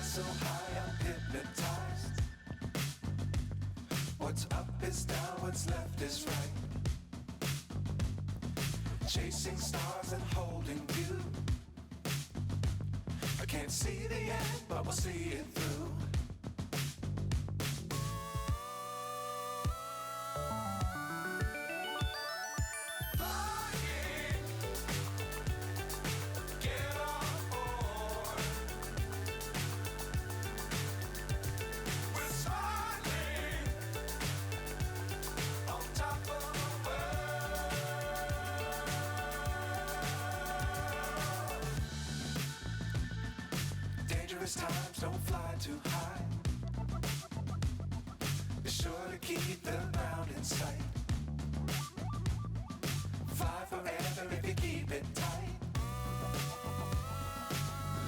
So high I'm hypnotized. What's up is down, what's left is right. Chasing stars and holding you. I can't see the end, but we'll see it through. Dangerous times, don't fly too high. Be sure to keep the ground in sight. Fly forever if you keep it tight.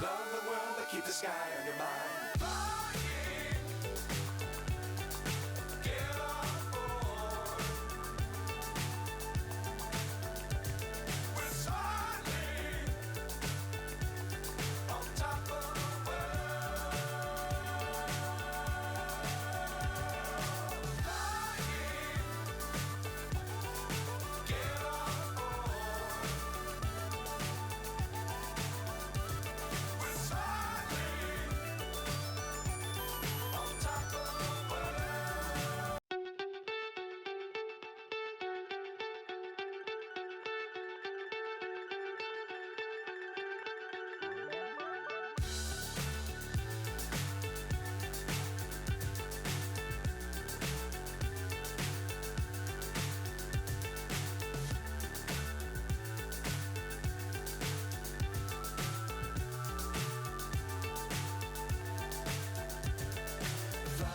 Love the world, but keep the sky on your mind.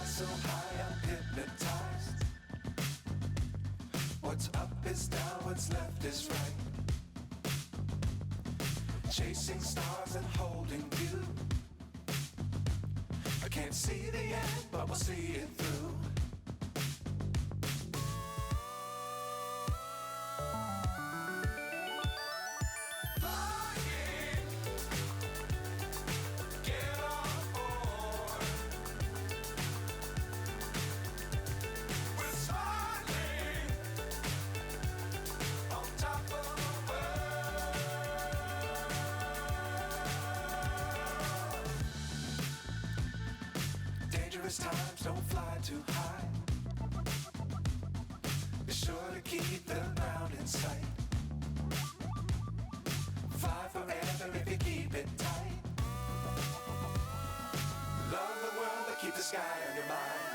So high I'm hypnotized. What's up is down, what's left is right. Chasing stars and holding you. I can't see the end, but we'll see it through. Dangerous times, don't fly too high. Be sure to keep the ground in sight. Fly forever if you keep it tight. Love the world, but keep the sky on your mind.